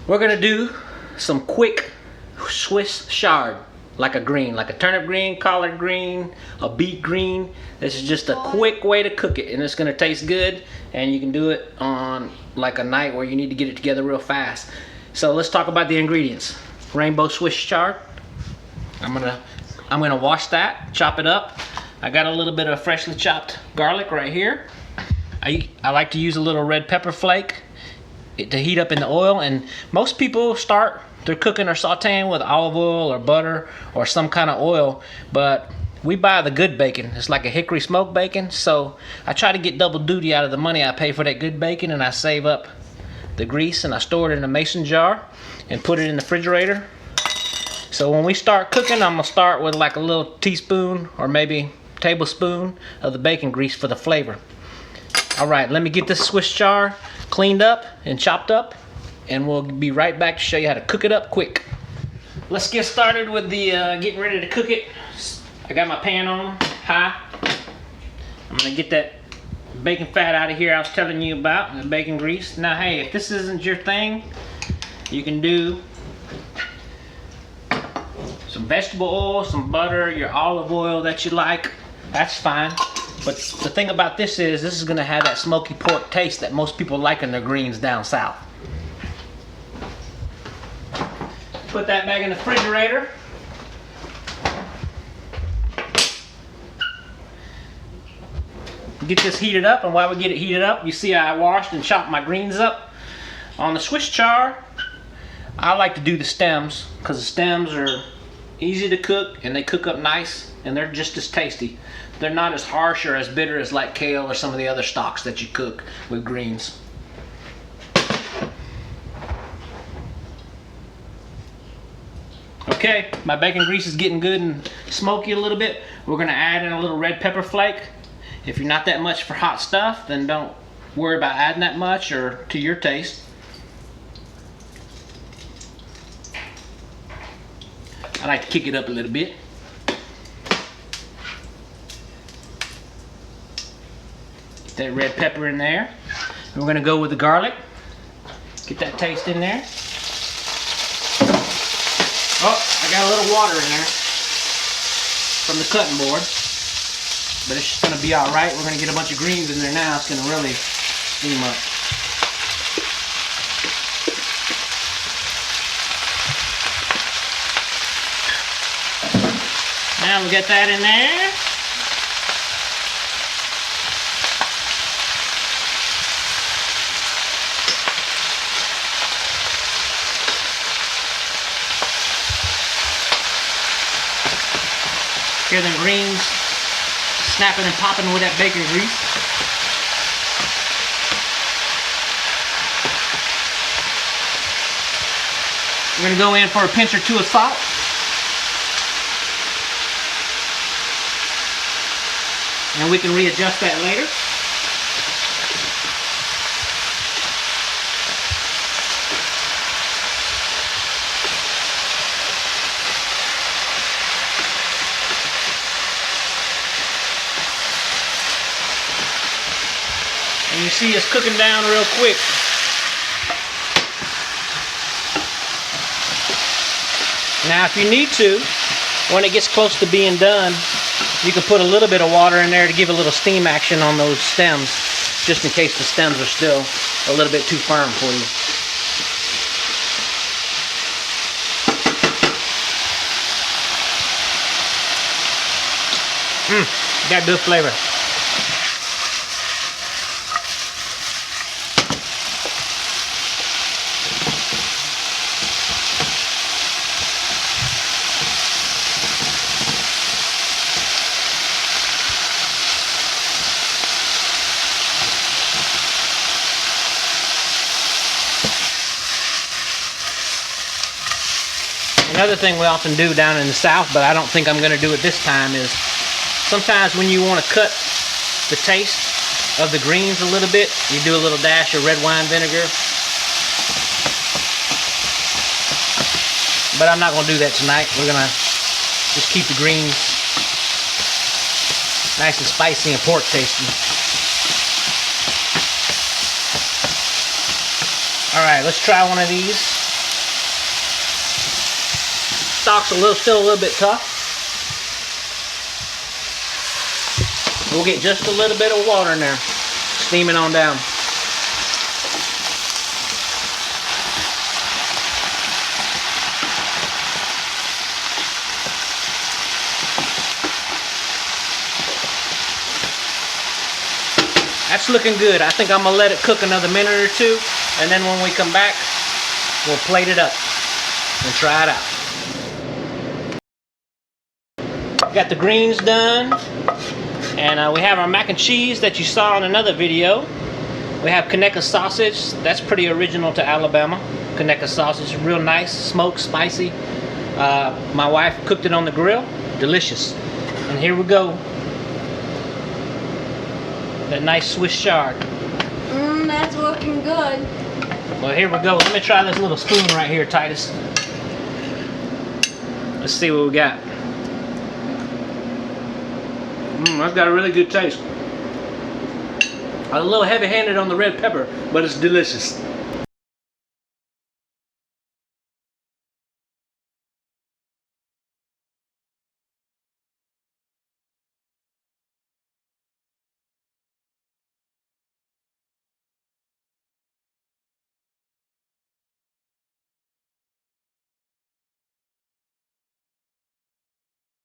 We're gonna do some quick Swiss chard, like a green, like a turnip green, collard green, a beet green. This is just a quick way to cook it, and it's gonna taste good, and you can do it on like a night where you need to get it together real fast. So let's talk about the ingredients. Rainbow Swiss chard. I'm gonna wash that, chop it up. I got a little bit of freshly chopped garlic right here. I like to use a little red pepper flake to heat up in the oil, and most people start their cooking or sauteing with olive oil or butter or some kind of oil, but we buy the good bacon. It's like a hickory smoked bacon, so I try to get double duty out of the money I pay for that good bacon, and I save up the grease and I store it in a mason jar and put it in the refrigerator. So when we start cooking, I'm gonna start with like a little teaspoon or maybe tablespoon of the bacon grease for the flavor. All right, let me get this Swiss chard cleaned up and chopped up, and we'll be right back to show you how to cook it up quick. Let's get started with the getting ready to cook it. I got my pan on high. I'm gonna get that bacon fat out of here I was telling you about, the bacon grease. Now hey, if this isn't your thing, you can do some vegetable oil, some butter, your olive oil that you like. That's fine. But the thing about this is gonna have that smoky pork taste that most people like in their greens down south. Put that back in the refrigerator. Get this heated up, and while we get it heated up, you see I washed and chopped my greens up. On the Swiss chard, I like to do the stems because the stems are easy to cook and they cook up nice, and they're just as tasty. They're not as harsh or as bitter as like kale or some of the other stocks that you cook with greens. Okay, my bacon grease is getting good and smoky a little bit. We're gonna add in a little red pepper flake. If you're not that much for hot stuff, then don't worry about adding that much, or to your taste. I like to kick it up a little bit. Get that red pepper in there. And we're gonna go with the garlic. Get that taste in there. Oh, I got a little water in there from the cutting board, but it's just gonna be all right. We're gonna get a bunch of greens in there now. It's gonna really steam up. Now we got that in there. Hear them greens snapping and popping with that bacon grease. We're gonna go in for a pinch or two of salt. And we can readjust that later. And you see it's cooking down real quick. Now if you need to, when it gets close to being done, you can put a little bit of water in there to give a little steam action on those stems, just in case the stems are still a little bit too firm for you. Got good flavor. Another thing we often do down in the South, but I don't think I'm going to do it this time, is sometimes when you want to cut the taste of the greens a little bit, you do a little dash of red wine vinegar. But I'm not going to do that tonight. We're going to just keep the greens nice and spicy and pork tasty. Alright, let's try one of these. stock's still a little bit tough. We'll get just a little bit of water in there, steaming on down. That's looking good. I think I'm gonna let it cook another minute or two, and then when we come back, we'll plate it up and try it out. Got the greens done, and we have our mac and cheese that you saw in another video. We have Conecuh sausage. That's pretty original to Alabama. Conecuh sausage, real nice, smoked, spicy. My wife cooked it on the grill. Delicious. And here we go. That nice Swiss chard. That's looking good. Well, here we go. Let me try this little spoon right here, Titus. Let's see what we got. That's got a really good taste. A little heavy-handed on the red pepper, but it's delicious.